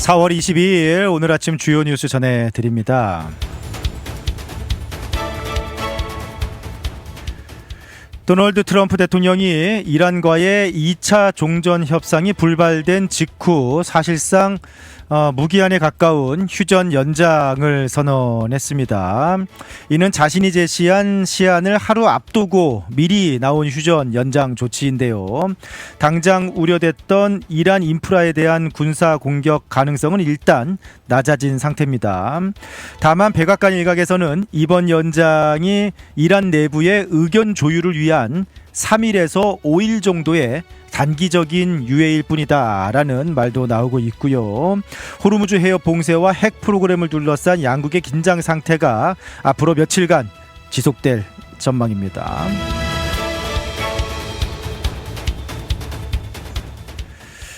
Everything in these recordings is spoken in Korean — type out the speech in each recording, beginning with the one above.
4월 22일 오늘 아침 주요 뉴스 전해드립니다. 도널드 트럼프 대통령이 이란과의 2차 종전 협상이 불발된 직후 사실상 무기한에 가까운 휴전 연장을 선언했습니다. 이는 자신이 제시한 시한을 하루 앞두고 미리 나온 휴전 연장 조치인데요. 당장 우려됐던 이란 인프라에 대한 군사 공격 가능성은 일단 낮아진 상태입니다. 다만 백악관 일각에서는 이번 연장이 이란 내부의 의견 조율을 위한 3일에서 5일 정도의 단기적인 유예일 뿐이다 라는 말도 나오고 있고요. 호르무즈 해협 봉쇄와 핵 프로그램을 둘러싼 양국의 긴장 상태가 앞으로 며칠간 지속될 전망입니다.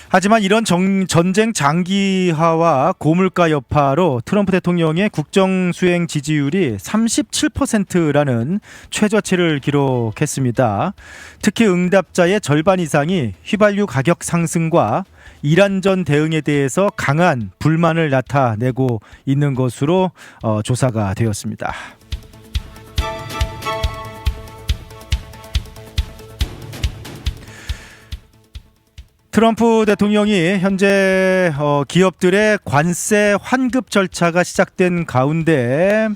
하지만 이런 전쟁 장기화와 고물가 여파로 트럼프 대통령의 국정 수행 지지율이 37%라는 최저치를 기록했습니다. 특히 응답자의 절반 이상이 휘발유 가격 상승과 이란전 대응에 대해서 강한 불만을 나타내고 있는 것으로 조사가 되었습니다. 트럼프 대통령이 현재 기업들의 관세 환급 절차가 시작된 가운데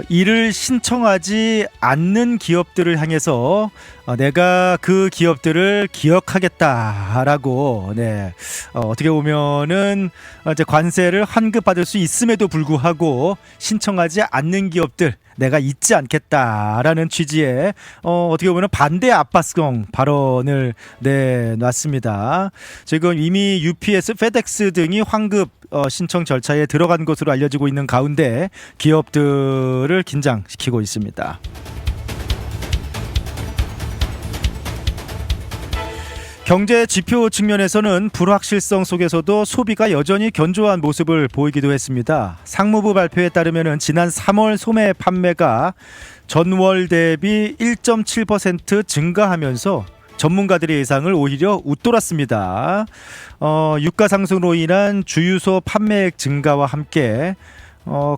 이를 신청하지 않는 기업들을 향해서 내가 그 기업들을 기억하겠다라고 어떻게 보면은 이제 관세를 환급받을 수 있음에도 불구하고 신청하지 않는 기업들 내가 잊지 않겠다라는 취지의 어떻게 보면 반대 압박성 발언을 내놨습니다. 지금 이미 UPS, FedEx 등이 환급 신청 절차에 들어간 것으로 알려지고 있는 가운데 기업들을 긴장시키고 있습니다. 경제 지표 측면에서는 불확실성 속에서도 소비가 여전히 견조한 모습을 보이기도 했습니다. 상무부 발표에 따르면 지난 3월 소매 판매가 전월 대비 1.7% 증가하면서 전문가들의 예상을 오히려 웃돌았습니다. 유가 상승으로 인한 주유소 판매액 증가와 함께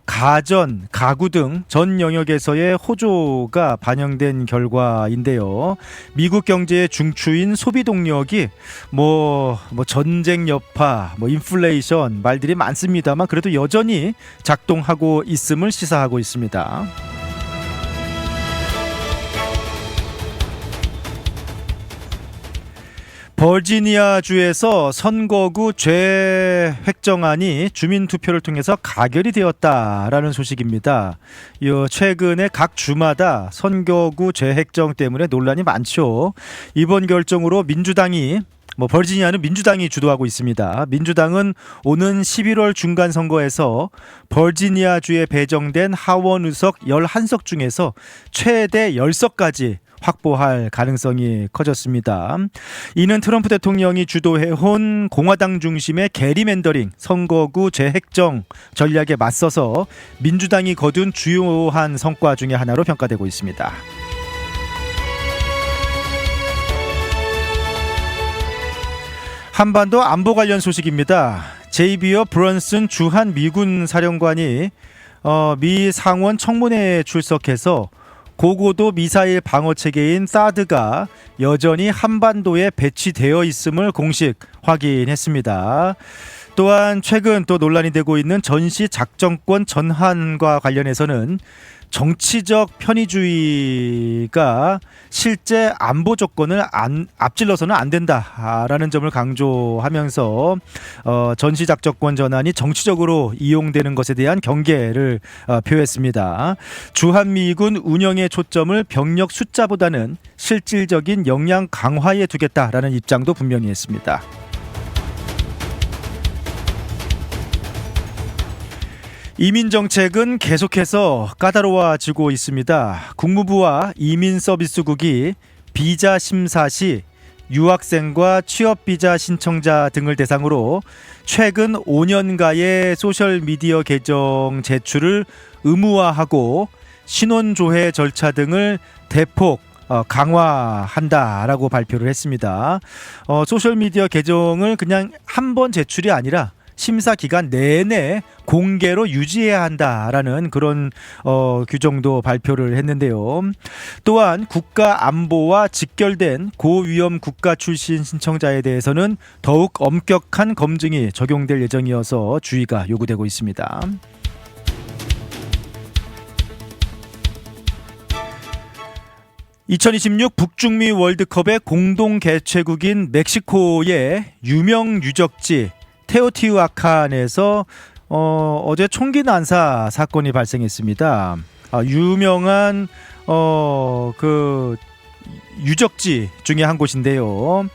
가전, 가구 등 전 영역에서의 호조가 반영된 결과인데요. 미국 경제의 중추인 소비 동력이 전쟁 여파, 인플레이션 말들이 많습니다만 그래도 여전히 작동하고 있음을 시사하고 있습니다. 버지니아주에서 선거구 재획정안이 주민투표를 통해서 가결이 되었다라는 소식입니다. 최근에 각 주마다 선거구 재획정 때문에 논란이 많죠. 이번 결정으로 민주당이 버지니아는 민주당이 주도하고 있습니다. 민주당은 오는 11월 중간선거에서 버지니아주에 배정된 하원 의석 11석 중에서 최대 10석까지 확보할 가능성이 커졌습니다. 이는 트럼프 대통령이 주도해온 공화당 중심의 게리맨더링 선거구 재획정 전략에 맞서서 민주당이 거둔 주요한 성과 중에 하나로 평가되고 있습니다. 한반도 안보 관련 소식입니다. 제이비어 브런슨 주한 미군 사령관이 미 상원 청문회에 출석해서 고고도 미사일 방어 체계인 사드가 여전히 한반도에 배치되어 있음을 공식 확인했습니다. 또한 최근 또 논란이 되고 있는 전시 작전권 전환과 관련해서는 정치적 편의주의가 실제 안보 조건을 앞질러서는 안 된다라는 점을 강조하면서 전시 작전권 전환이 정치적으로 이용되는 것에 대한 경계를 표했습니다. 주한미군 운영의 초점을 병력 숫자보다는 실질적인 역량 강화에 두겠다라는 입장도 분명히 했습니다. 이민정책은 계속해서 까다로워지고 있습니다. 국무부와 이민서비스국이 비자 심사 시 유학생과 취업비자 신청자 등을 대상으로 최근 5년가의 소셜미디어 계정 제출을 의무화하고 신원조회 절차 등을 대폭 강화한다라고 발표를 했습니다. 소셜미디어 계정을 그냥 한 번 제출이 아니라 심사 기간 내내 공개로 유지해야 한다라는 그런 규정도 발표를 했는데요. 또한 국가 안보와 직결된 고위험 국가 출신 신청자에 대해서는 더욱 엄격한 검증이 적용될 예정이어서 주의가 요구되고 있습니다. (2026) 북중미 월드컵의 공동 개최국인 멕시코의 유명 유적지 테오티우아칸에서 어제 총기 난사 사건이 발생했습니다. 유명한 그 유적지 중에 한 곳인데요.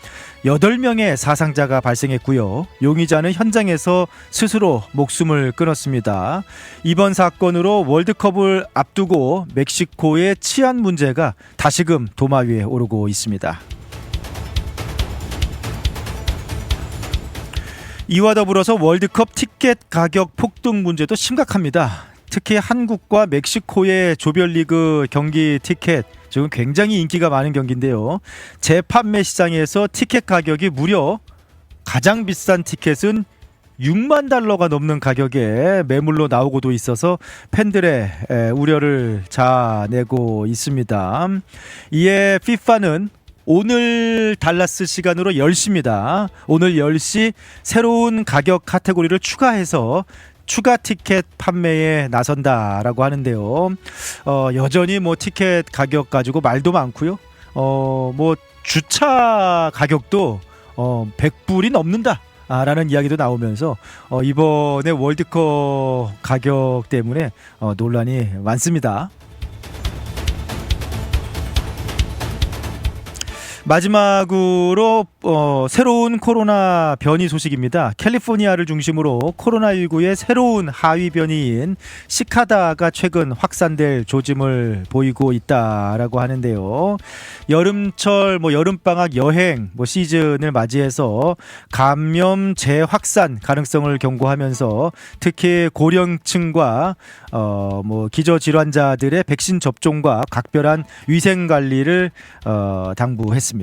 8명의 사상자가 발생했고요. 용의자는 현장에서 스스로 목숨을 끊었습니다. 이번 사건으로 월드컵을 앞두고 멕시코의 치안 문제가 다시금 도마 위에 오르고 있습니다. 이와 더불어서 월드컵 티켓 가격 폭등 문제도 심각합니다. 특히 한국과 멕시코의 조별리그 경기 티켓 지금 굉장히 인기가 많은 경기인데요. 재판매 시장에서 티켓 가격이 무려 가장 비싼 티켓은 6만 달러가 넘는 가격에 매물로 나오고도 있어서 팬들의 우려를 자아내고 있습니다. 이에 FIFA는 오늘 달라스 시간으로 10시입니다. 오늘 10시 새로운 가격 카테고리를 추가해서 추가 티켓 판매에 나선다라고 하는데요. 여전히 뭐 티켓 가격 가지고 말도 많고요. 뭐 주차 가격도 100불이 넘는다. 라는 이야기도 나오면서 이번에 월드컵 가격 때문에 논란이 많습니다. 마지막으로 새로운 코로나 변이 소식입니다. 캘리포니아를 중심으로 코로나19의 새로운 하위 변이인 시카다가 최근 확산될 조짐을 보이고 있다라고 하는데요. 여름철 여름방학 여행 시즌을 맞이해서 감염 재확산 가능성을 경고하면서 특히 고령층과 기저질환자들의 백신 접종과 각별한 위생 관리를 당부했습니다.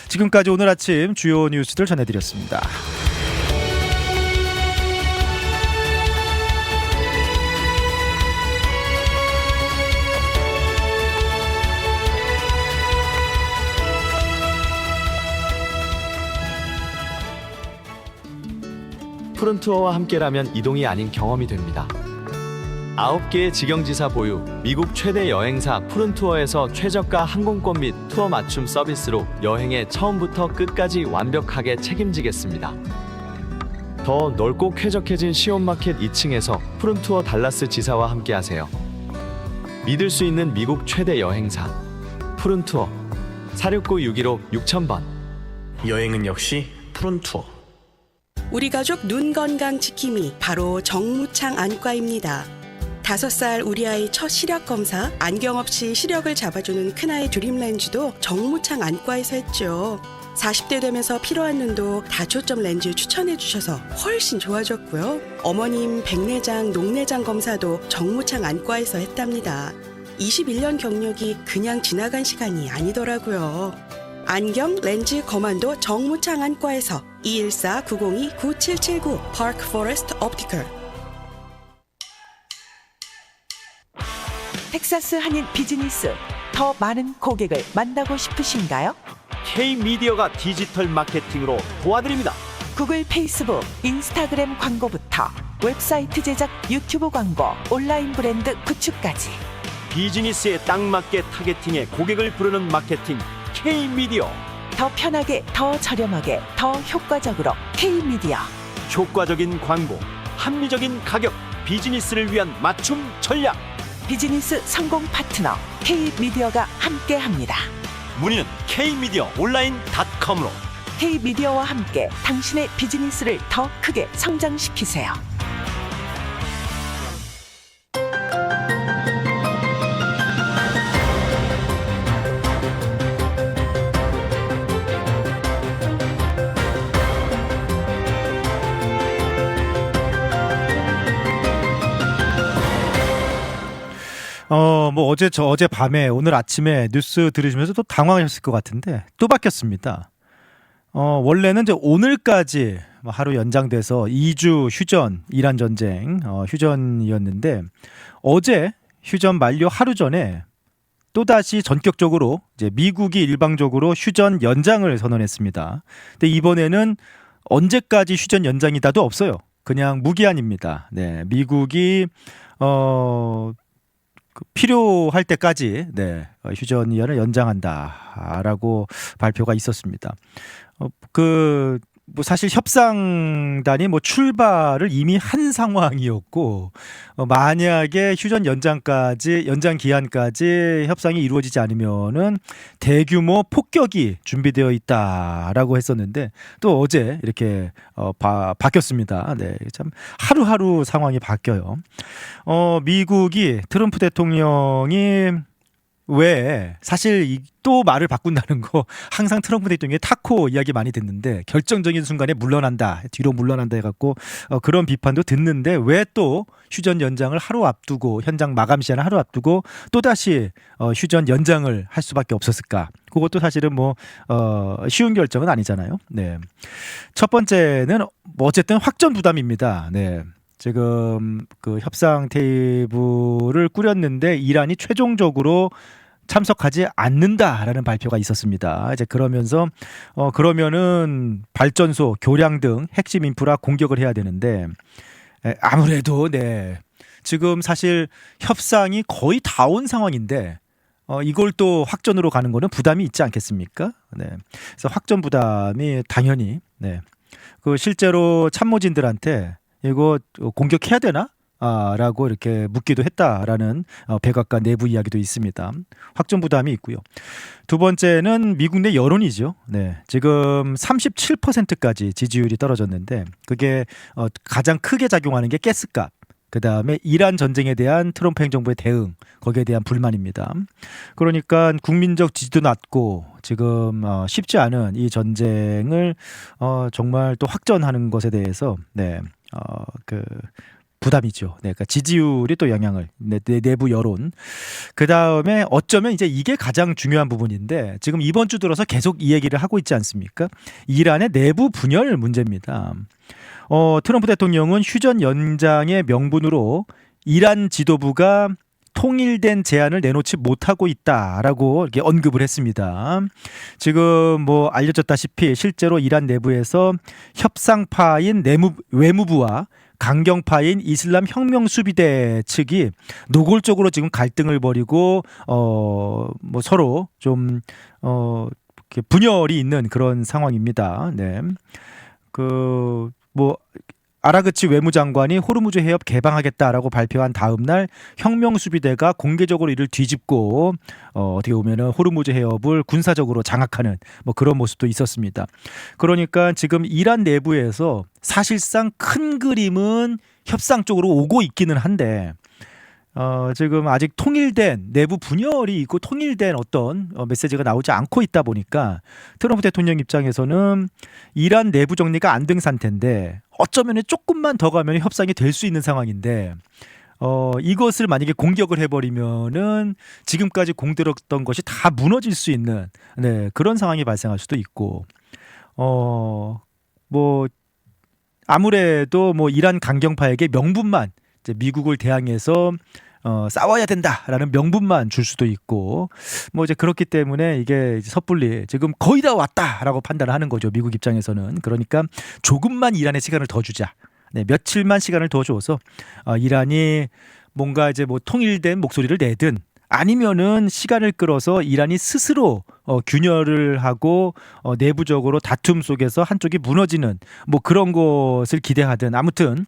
지금까지 오늘 아침 주요 뉴스들 전해드렸습니다. 푸른투어와 함께라면 이동이 아닌 경험이 됩니다. 9개의 직영지사 보유, 미국 최대 여행사 푸른투어에서 최저가 항공권 및 투어 맞춤 서비스로 여행의 처음부터 끝까지 완벽하게 책임지겠습니다. 더 넓고 쾌적해진 시온마켓 2층에서 푸른투어 달라스 지사와 함께하세요. 믿을 수 있는 미국 최대 여행사 푸른투어 469-615-6000번. 여행은 역시 푸른투어. 우리 가족 눈 건강 지킴이 바로 정무창 안과입니다. 5살 우리 아이 첫 시력 검사, 안경 없이 시력을 잡아주는 큰아이 드림렌즈도 정무창 안과에서 했죠. 40대 되면서 필요한 눈도 다초점 렌즈 추천해 주셔서 훨씬 좋아졌고요. 어머님 백내장, 녹내장 검사도 정무창 안과에서 했답니다. 21년 경력이 그냥 지나간 시간이 아니더라고요. 안경, 렌즈, 거만도 정무창 안과에서 214-902-9779 파크 포레스트 옵티컬. 텍사스 한인 비즈니스, 더 많은 고객을 만나고 싶으신가요? K-미디어가 디지털 마케팅으로 도와드립니다. 구글, 페이스북, 인스타그램 광고부터 웹사이트 제작, 유튜브 광고, 온라인 브랜드 구축까지 비즈니스에 딱 맞게 타겟팅해 고객을 부르는 마케팅 K-미디어. 더 편하게, 더 저렴하게, 더 효과적으로 K-미디어. 효과적인 광고, 합리적인 가격, 비즈니스를 위한 맞춤 전략. 비즈니스 성공 파트너 K-미디어가 함께합니다. 문의는 K-미디어 온라인.com으로. K-미디어와 함께 당신의 비즈니스를 더 크게 성장시키세요. 어제 밤에 오늘 아침에 뉴스 들으시면서 또 당황하셨을 것 같은데 또 바뀌었습니다. 원래는 이제 오늘까지 하루 연장돼서 2주 휴전, 이란 전쟁 휴전이었는데 어제 휴전 만료 하루 전에 또다시 전격적으로 이제 미국이 일방적으로 휴전 연장을 선언했습니다. 근데 이번에는 언제까지 휴전 연장이다도 없어요. 그냥 무기한입니다. 네, 미국이 필요할 때까지 휴전위원을 연장한다라고 발표가 있었습니다. 사실 협상단이 출발을 이미 한 상황이었고 만약에 휴전 연장 기한까지 협상이 이루어지지 않으면은 대규모 폭격이 준비되어 있다라고 했었는데 또 어제 이렇게 바뀌었습니다. 네, 참 하루하루 상황이 바뀌어요. 미국이 트럼프 대통령이 왜 사실 또 말을 바꾼다는 거 항상 트럼프 대통령의 타코 이야기 많이 듣는데 결정적인 순간에 물러난다 뒤로 물러난다 해갖고 그런 비판도 듣는데 왜 또 휴전 연장을 하루 앞두고 현장 마감 시한을 하루 앞두고 또다시 휴전 연장을 할 수밖에 없었을까? 그것도 사실은 쉬운 결정은 아니잖아요. 네. 첫 번째는 어쨌든 확전 부담입니다. 네. 지금 그 협상 테이블을 꾸렸는데 이란이 최종적으로 참석하지 않는다라는 발표가 있었습니다. 이제 그러면서 그러면은 발전소, 교량 등 핵심 인프라 공격을 해야 되는데 아무래도 지금 사실 협상이 거의 다 온 상황인데 이걸 또 확전으로 가는 거는 부담이 있지 않겠습니까? 네. 그래서 확전 부담이 당연히 실제로 참모진들한테 이거 공격해야 되나? 라고 이렇게 묻기도 했다라는 백악관 내부 이야기도 있습니다. 확전 부담이 있고요. 두 번째는 미국 내 여론이죠. 네, 지금 37%까지 지지율이 떨어졌는데 그게 가장 크게 작용하는 게 가스값. 그 다음에 이란 전쟁에 대한 트럼프 행정부의 대응, 거기에 대한 불만입니다. 그러니까 국민적 지지도 낮고 지금 쉽지 않은 이 전쟁을 정말 또 확전하는 것에 대해서 부담이죠. 네, 그러니까 지지율이 또 영향을 내부 여론. 그 다음에 어쩌면 이제 이게 가장 중요한 부분인데 지금 이번 주 들어서 계속 이 얘기를 하고 있지 않습니까? 이란의 내부 분열 문제입니다. 트럼프 대통령은 휴전 연장의 명분으로 이란 지도부가 통일된 제안을 내놓지 못하고 있다라고 이렇게 언급을 했습니다. 지금 알려졌다시피 실제로 이란 내부에서 협상파인 외무부와 강경파인 이슬람 혁명 수비대 측이 노골적으로 지금 갈등을 벌이고 서로 좀 분열이 있는 그런 상황입니다. 네. 아라그치 외무장관이 호르무즈 해협 개방하겠다라고 발표한 다음 날 혁명 수비대가 공개적으로 이를 뒤집고 어떻게 보면은 호르무즈 해협을 군사적으로 장악하는 그런 모습도 있었습니다. 그러니까 지금 이란 내부에서 사실상 큰 그림은 협상 쪽으로 오고 있기는 한데 지금 아직 통일된 내부 분열이 있고 통일된 어떤 메시지가 나오지 않고 있다 보니까 트럼프 대통령 입장에서는 이란 내부 정리가 안 된 상태인데 어쩌면 조금만 더 가면 협상이 될 수 있는 상황인데 이것을 만약에 공격을 해버리면은 지금까지 공들었던 것이 다 무너질 수 있는 그런 상황이 발생할 수도 있고 아무래도 이란 강경파에게 명분만 이제 미국을 대항해서 싸워야 된다라는 명분만 줄 수도 있고 이제 그렇기 때문에 이게 섣불리 지금 거의 다 왔다라고 판단하는 거죠. 미국 입장에서는. 그러니까 조금만 이란에 시간을 더 주자. 며칠만 시간을 더 줘서 이란이 뭔가 이제 통일된 목소리를 내든 아니면은 시간을 끌어서 이란이 스스로 균열을 하고 내부적으로 다툼 속에서 한쪽이 무너지는 그런 것을 기대하든 아무튼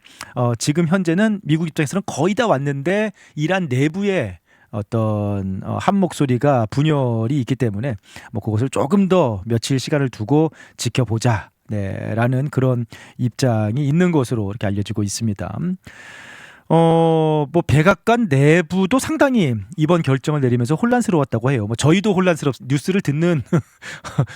지금 현재는 미국 입장에서는 거의 다 왔는데 이란 내부에 어떤 한 목소리가 분열이 있기 때문에 그것을 조금 더 며칠 시간을 두고 지켜보자. 라는 그런 입장이 있는 것으로 이렇게 알려지고 있습니다. 백악관 내부도 상당히 이번 결정을 내리면서 혼란스러웠다고 해요. 저희도 뉴스를 듣는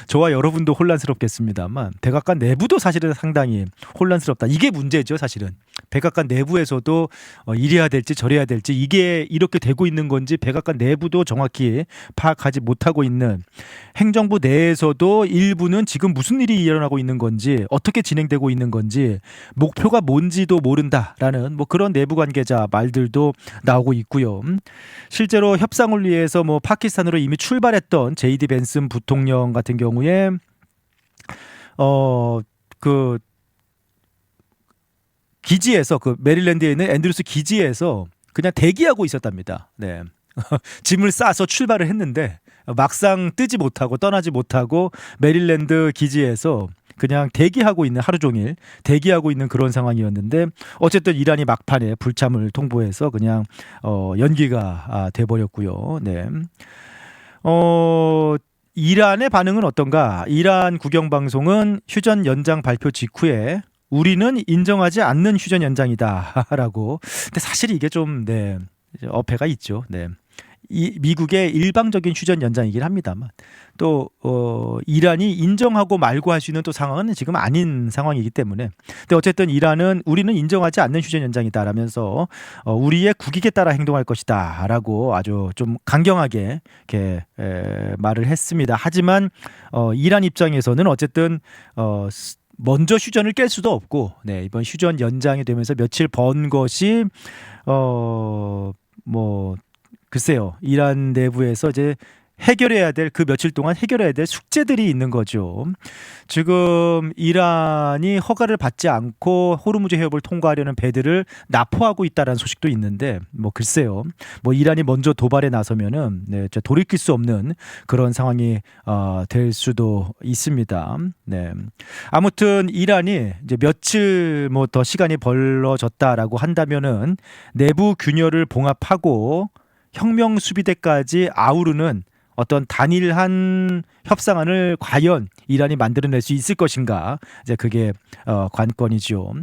저와 여러분도 혼란스럽겠습니다만 백악관 내부도 사실은 상당히 혼란스럽다. 이게 문제죠, 사실은. 백악관 내부에서도 이래야 될지 저래야 될지 이게 이렇게 되고 있는 건지 백악관 내부도 정확히 파악하지 못하고 있는, 행정부 내에서도 일부는 지금 무슨 일이 일어나고 있는 건지 어떻게 진행되고 있는 건지 목표가 뭔지도 모른다라는 뭐 그런 내부 관계자 말들도 나오고 있고요. 실제로 협상을 위해서 뭐 파키스탄으로 이미 출발했던 제이디 벤슨 부통령 같은 경우에 그 기지에서, 그 메릴랜드에 있는 앤드루스 기지에서 그냥 대기하고 있었답니다. 네. 짐을 싸서 출발을 했는데 막상 뜨지 못하고 떠나지 못하고 메릴랜드 기지에서 그냥 대기하고 있는, 하루 종일 대기하고 있는 그런 상황이었는데 어쨌든 이란이 막판에 불참을 통보해서 그냥 연기가 돼버렸고요. 네. 이란의 반응은 어떤가? 이란 국영방송은 휴전 연장 발표 직후에 우리는 인정하지 않는 휴전 연장이다라고. 근데 사실 이게 좀 어폐가 있죠. 네. 이 미국의 일방적인 휴전 연장이긴 합니다만 또 이란이 인정하고 말고 할 수 있는 또 상황은 지금 아닌 상황이기 때문에. 근데 어쨌든 이란은 우리는 인정하지 않는 휴전 연장이다라면서 우리의 국익에 따라 행동할 것이다라고 아주 좀 강경하게 이렇게 말을 했습니다. 하지만 이란 입장에서는 어쨌든 먼저 휴전을 깰 수도 없고, 네, 이번 휴전 연장이 되면서 며칠 번 것이 뭐 글쎄요, 이란 내부에서 이제 해결해야 될, 그 며칠 동안 해결해야 될 숙제들이 있는 거죠. 지금 이란이 허가를 받지 않고 호르무즈 해협을 통과하려는 배들을 납포하고 있다는 소식도 있는데 뭐 글쎄요, 뭐 이란이 먼저 도발에 나서면은 돌이킬 수 없는 그런 상황이 될 수도 있습니다. 네. 아무튼 이란이 이제 며칠 뭐 더 시간이 벌어졌다라고 한다면은 내부 균열을 봉합하고 혁명 수비대까지 아우르는 어떤 단일한 협상안을 과연 이란이 만들어낼 수 있을 것인가, 이제 그게 관건이죠.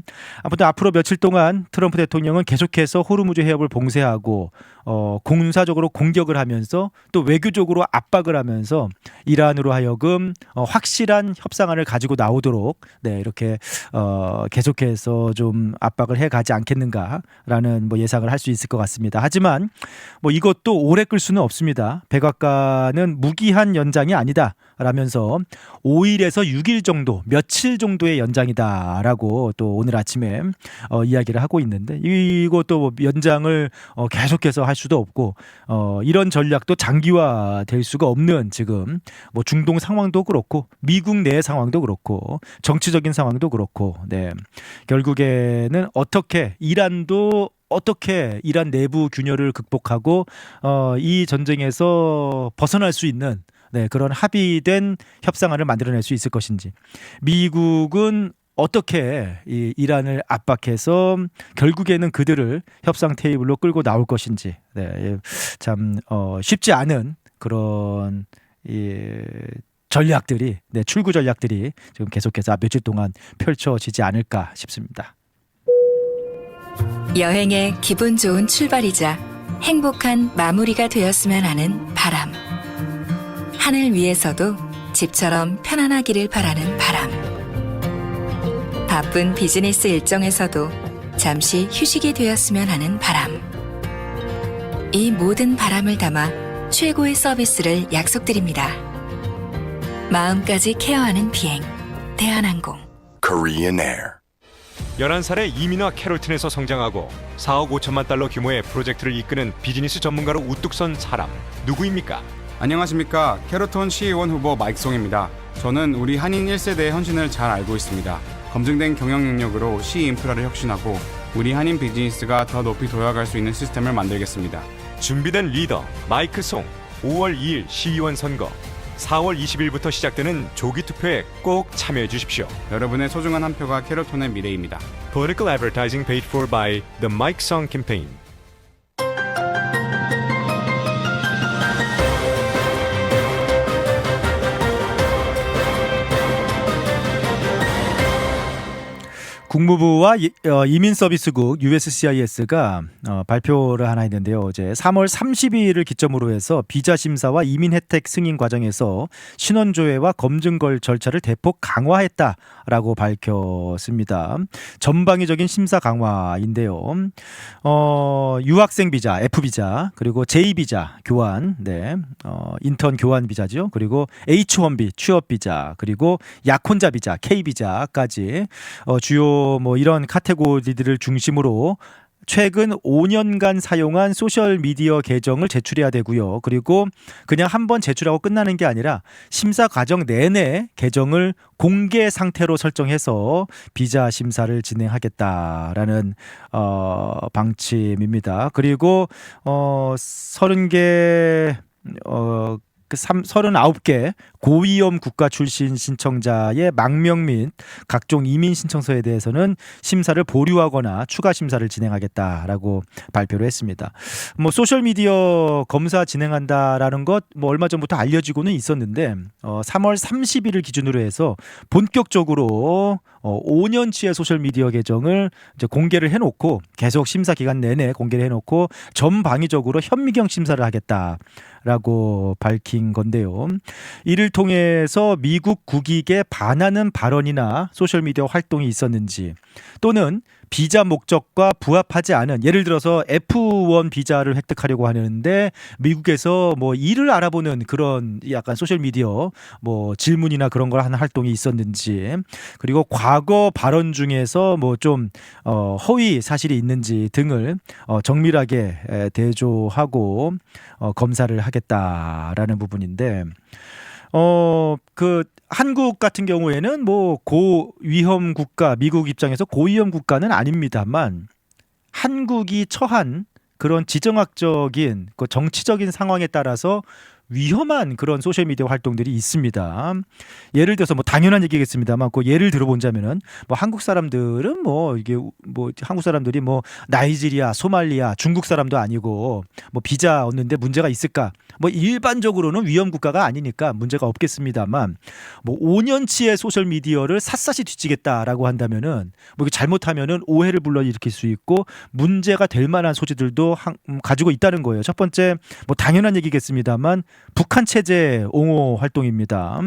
아무튼 앞으로 며칠 동안 트럼프 대통령은 계속해서 호르무즈 해협을 봉쇄하고 군사적으로 공격을 하면서 또 외교적으로 압박을 하면서 이란으로 하여금 확실한 협상안을 가지고 나오도록 이렇게 계속해서 좀 압박을 해가지 않겠는가라는 뭐 예상을 할 수 있을 것 같습니다. 하지만 뭐 이것도 오래 끌 수는 없습니다. 백악관은 무기한 연장이 아니다 라면서 5일에서 6일 정도, 며칠 정도의 연장이다라고 또 오늘 아침에 이야기를 하고 있는데, 이것도 뭐 연장을 계속해서 할 수도 없고 이런 전략도 장기화될 수가 없는 지금 뭐 중동 상황도 그렇고 미국 내 상황도 그렇고 정치적인 상황도 그렇고, 네, 결국에는 어떻게 이란도 어떻게 이란 내부 균열을 극복하고 이 전쟁에서 벗어날 수 있는 그런 합의된 협상안을 만들어낼 수 있을 것인지, 미국은 어떻게 이 이란을 압박해서 결국에는 그들을 협상 테이블로 끌고 나올 것인지, 참 쉽지 않은 그런 전략들이, 출구 전략들이 지금 계속해서 며칠 동안 펼쳐지지 않을까 싶습니다. 여행의 기분 좋은 출발이자 행복한 마무리가 되었으면 하는 바람. 하늘 위에서도 집처럼 편안하기를 바라는 바람. 바쁜 비즈니스 일정에서도 잠시 휴식이 되었으면 하는 바람. 이 모든 바람을 담아 최고의 서비스를 약속드립니다. 마음까지 케어하는 비행, 대한항공. Korean Air. 11살에 이민화 캐롤튼에서 성장하고 4억 5천만 달러 규모의 프로젝트를 이끄는 비즈니스 전문가로 우뚝 선 사람, 누구입니까? 안녕하십니까. 캐로톤 시의원 후보 마이크송입니다. 저는 우리 한인 1세대의 헌신을 잘 알고 있습니다. 검증된 경영 능력으로 시 인프라를 혁신하고 우리 한인 비즈니스가 더 높이 도약할 수 있는 시스템을 만들겠습니다. 준비된 리더 마이크 송. 5월 2일 시의원 선거, 4월 20일부터 시작되는 조기 투표에 꼭 참여해 주십시오. 여러분의 소중한 한 표가 캐로톤의 미래입니다. Political advertising paid for by the Mike Song campaign. 국무부와 이민서비스국 USCIS가 발표를 하나 했는데요. 어제 3월 30일을 기점으로 해서 비자 심사와 이민 혜택 승인 과정에서 신원 조회와 검증 절차를 대폭 강화했다라고 밝혔습니다. 전방위적인 심사 강화인데요. 유학생 비자, F 비자, 그리고 J 비자 교환, 인턴 교환 비자죠. 그리고 H1B 취업 비자, 그리고 약혼자 비자, K 비자까지 주요 뭐 이런 카테고리들을 중심으로 최근 5년간 사용한 소셜 미디어 계정을 제출해야 되고요. 그리고 그냥 한번 제출하고 끝나는 게 아니라 심사 과정 내내 계정을 공개 상태로 설정해서 비자 심사를 진행하겠다라는 방침입니다. 그리고 30개 39개 고위험 국가 출신 신청자의 망명 및 각종 이민 신청서에 대해서는 심사를 보류하거나 추가 심사를 진행하겠다라고 발표를 했습니다. 뭐 소셜 미디어 검사 진행한다라는 것 뭐 얼마 전부터 알려지고는 있었는데 3월 30일을 기준으로 해서 본격적으로 5년치의 소셜 미디어 계정을 이제 공개를 해놓고 계속 심사 기간 내내 공개를 해놓고 전방위적으로 현미경 심사를 하겠다라고 밝힌 건데요. 이를 통해서 미국 국익에 반하는 발언이나 소셜 미디어 활동이 있었는지 또는 비자 목적과 부합하지 않은, 예를 들어서 F1 비자를 획득하려고 하는데 미국에서 뭐 일을 알아보는 그런 약간 소셜 미디어 뭐 질문이나 그런 걸 하는 활동이 있었는지, 그리고 과거 발언 중에서 뭐 좀 허위 사실이 있는지 등을 정밀하게 대조하고 검사를 하겠다라는 부분인데, 한국 같은 경우에는 뭐 고위험 국가, 미국 입장에서 고위험 국가는 아닙니다만 한국이 처한 그런 지정학적인 그 정치적인 상황에 따라서 위험한 그런 소셜미디어 활동들이 있습니다. 예를 들어서 뭐 당연한 얘기겠습니다만 그 예를 들어보자면은 뭐 한국 사람들은 뭐 이게 뭐 한국 사람들이 뭐 나이지리아, 소말리아, 중국 사람도 아니고 뭐 비자 얻는데 문제가 있을까? 뭐 일반적으로는 위험 국가가 아니니까 문제가 없겠습니다만 뭐 5년치의 소셜 미디어를 샅샅이 뒤지겠다라고 한다면은 뭐 이게 잘못하면은 오해를 불러일으킬 수 있고 문제가 될 만한 소지들도 가지고 있다는 거예요. 첫 번째 뭐 당연한 얘기겠습니다만 북한 체제 옹호 활동입니다.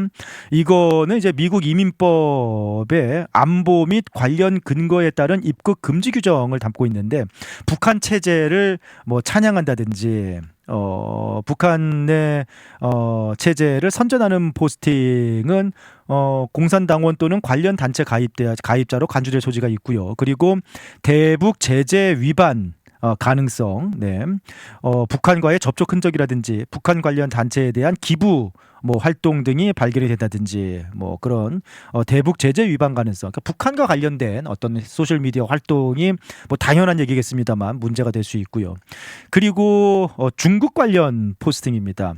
이거는 이제 미국 이민법의 안보 및 관련 근거에 따른 입국 금지 규정을 담고 있는데 북한 체제를 뭐 찬양한다든지 북한의 체제를 선전하는 포스팅은 공산당원 또는 관련 단체 가입자로 간주될 소지가 있고요. 그리고 대북 제재 위반 가능성, 북한과의 접촉 흔적이라든지 북한 관련 단체에 대한 기부 뭐 활동 등이 발견이 된다든지 뭐 그런 대북 제재 위반 가능성, 그러니까 북한과 관련된 어떤 소셜 미디어 활동이 뭐 당연한 얘기겠습니다만 문제가 될 수 있고요. 그리고 중국 관련 포스팅입니다.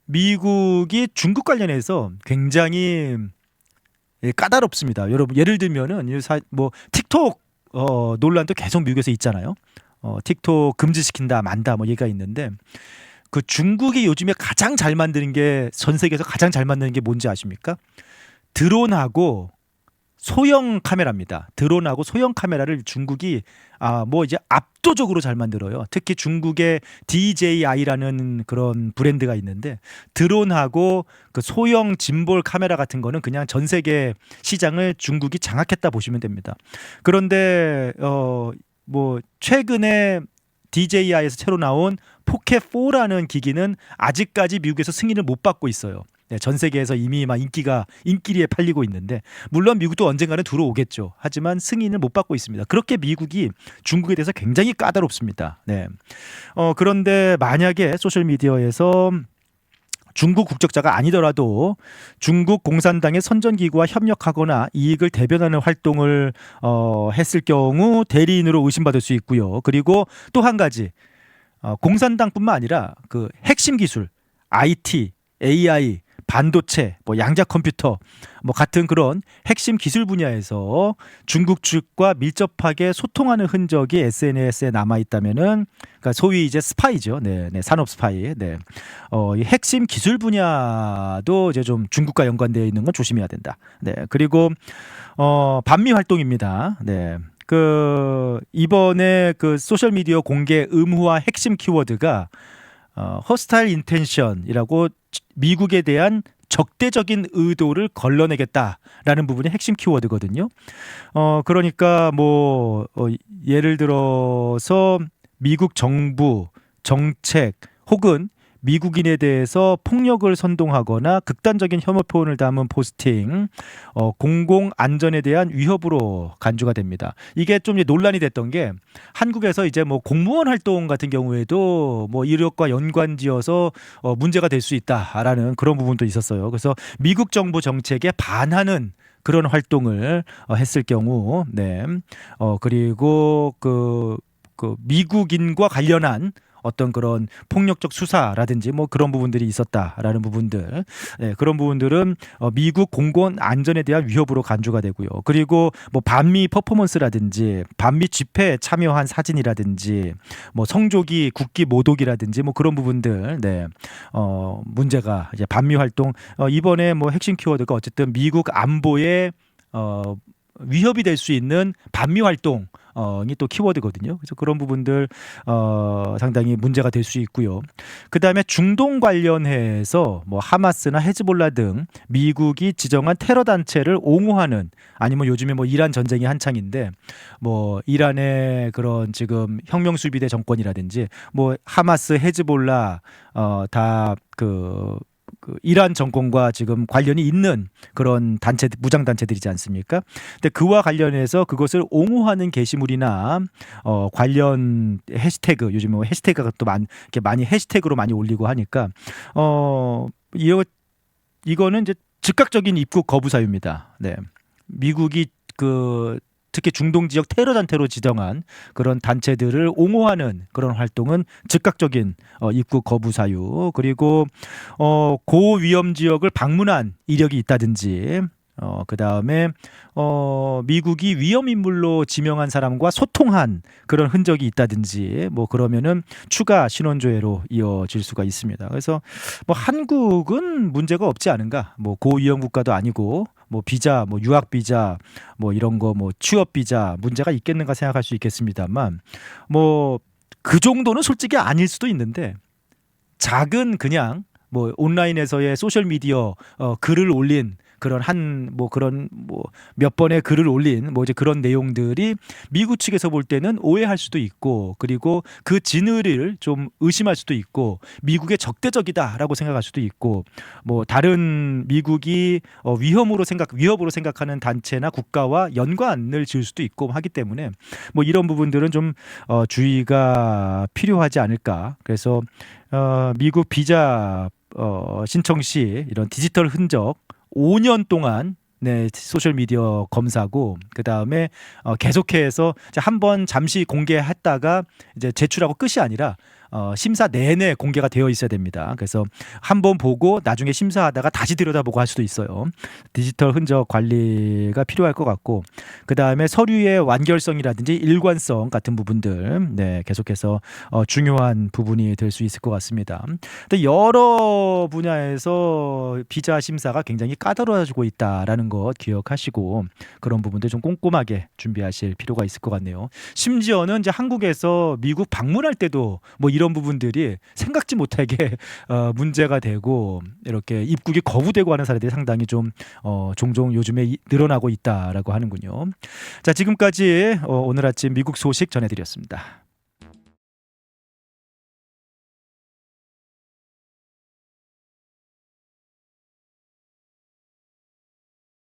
미국이 중국 관련해서 굉장히 까다롭습니다. 여러분 예를 들면은 뭐 틱톡 논란도 계속 미국에서 있잖아요. 틱톡 금지시킨다 만다 뭐 얘기가 있는데 그 중국이 요즘에 가장 잘 만드는 게, 전 세계에서 가장 잘 만드는 게 뭔지 아십니까? 드론하고 소형 카메라입니다. 드론하고 소형 카메라를 중국이 뭐 이제 압도적으로 잘 만들어요. 특히 중국의 DJI라는 그런 브랜드가 있는데 드론하고 그 소형 짐볼 카메라 같은 거는 그냥 전 세계 시장을 중국이 장악했다 보시면 됩니다. 그런데 뭐 최근에 DJI에서 새로 나온 포켓4라는 기기는 아직까지 미국에서 승인을 못 받고 있어요. 전 세계에서 이미 막 인기리에 팔리고 있는데 물론 미국도 언젠가는 들어오겠죠. 하지만 승인을 못 받고 있습니다. 그렇게 미국이 중국에 대해서 굉장히 까다롭습니다. 그런데 만약에 소셜미디어에서 중국 국적자가 아니더라도 중국 공산당의 선전기구와 협력하거나 이익을 대변하는 활동을 했을 경우 대리인으로 의심받을 수 있고요. 그리고 또 한 가지, 공산당뿐만 아니라 그 핵심 기술, IT, AI, 반도체, 뭐 양자 컴퓨터, 뭐 같은 그런 핵심 기술 분야에서 중국 측과 밀접하게 소통하는 흔적이 SNS에 남아 있다면은, 그러니까 소위 이제 스파이죠. 네, 네, 산업 스파이. 네, 이 핵심 기술 분야도 이제 좀 중국과 연관되어 있는 건 조심해야 된다. 네, 그리고 반미 활동입니다. 네. 이번에 그 소셜미디어 공개 의무화 핵심 키워드가 허스타일 인텐션이라고 미국에 대한 적대적인 의도를 걸러내겠다라는 부분이 핵심 키워드거든요. 그러니까 뭐 예를 들어서 미국 정부 정책 혹은 미국인에 대해서 폭력을 선동하거나 극단적인 혐오 표현을 담은 포스팅, 공공 안전에 대한 위협으로 간주가 됩니다. 이게 좀 논란이 됐던 게 한국에서 이제 뭐 공무원 활동 같은 경우에도 뭐 이력과 연관지어서 문제가 될 수 있다라는 그런 부분도 있었어요. 그래서 미국 정부 정책에 반하는 그런 활동을 했을 경우, 네, 그리고 그 미국인과 관련한 어떤 그런 폭력적 수사라든지 뭐 그런 부분들이 있었다라는 부분들, 네, 그런 부분들은 미국 공공 안전에 대한 위협으로 간주가 되고요. 그리고 뭐 반미 퍼포먼스라든지 반미 집회에 참여한 사진이라든지 뭐 성조기 국기 모독이라든지 뭐 그런 부분들, 네, 문제가 이제 반미 활동, 이번에 뭐 핵심 키워드가 어쨌든 미국 안보에 위협이 될 수 있는 반미 활동 이 또 키워드거든요. 그래서 그런 부분들 상당히 문제가 될 수 있고요. 그 다음에 중동 관련해서 뭐 하마스나 헤즈볼라 등 미국이 지정한 테러 단체를 옹호하는, 아니면 요즘에 뭐 이란 전쟁이 한창인데 뭐 이란의 그런 지금 혁명 수비대 정권이라든지 뭐 하마스, 헤즈볼라 다 이란 정권과 지금 관련이 있는 그런 단체, 무장 단체들이지 않습니까? 근데 그와 관련해서 그것을 옹호하는 게시물이나 관련 해시태그, 요즘 뭐 해시태그가 또 이렇게 많이 해시태그로 많이 올리고 하니까 이거는 이제 즉각적인 입국 거부 사유입니다. 네, 미국이 특히 중동 지역 테러 단체로 지정한 그런 단체들을 옹호하는 그런 활동은 즉각적인 입국 거부 사유, 그리고 고위험 지역을 방문한 이력이 있다든지, 그 다음에 미국이 위험 인물로 지명한 사람과 소통한 그런 흔적이 있다든지 뭐 그러면은 추가 신원조회로 이어질 수가 있습니다. 그래서 뭐 한국은 문제가 없지 않은가, 뭐 고위험 국가도 아니고 뭐 비자, 뭐 유학 비자, 뭐 이런 거, 뭐 취업 비자 문제가 있겠는가 생각할 수 있겠습니다만, 뭐 그 정도는 솔직히 아닐 수도 있는데, 작은 그냥 뭐 온라인에서의 소셜 미디어 글을 올린 그런 몇 번의 글을 올린 뭐 이제 그런 내용들이 미국 측에서 볼 때는 오해할 수도 있고, 그리고 그 진위를 좀 의심할 수도 있고, 미국의 적대적이다라고 생각할 수도 있고, 뭐 다른 미국이 위협으로 생각하는 단체나 국가와 연관을 지을 수도 있고 하기 때문에 뭐 이런 부분들은 좀 주의가 필요하지 않을까. 그래서 미국 비자 신청 시 이런 디지털 흔적 5년 동안 네, 소셜미디어 검사고, 그 다음에 계속해서 한번 잠시 공개했다가 이제 제출하고 끝이 아니라 심사 내내 공개가 되어 있어야 됩니다. 그래서 한번 보고 나중에 심사하다가 다시 들여다보고 할 수도 있어요. 디지털 흔적 관리가 필요할 것 같고, 그 다음에 서류의 완결성이라든지 일관성 같은 부분들, 네, 계속해서 중요한 부분이 될 수 있을 것 같습니다. 근데 여러 분야에서 비자 심사가 굉장히 까다로워지고 있다라는 것 기억하시고 그런 부분들 좀 꼼꼼하게 준비하실 필요가 있을 것 같네요. 심지어는 이제 한국에서 미국 방문할 때도 뭐 이런 부분들이 생각지 못하게 문제가 되고 이렇게 입국이 거부되고 하는 사례들이 상당히 좀 종종 요즘에 늘어나고 있다라고 하는군요. 자, 지금까지 오늘 아침 미국 소식 전해드렸습니다.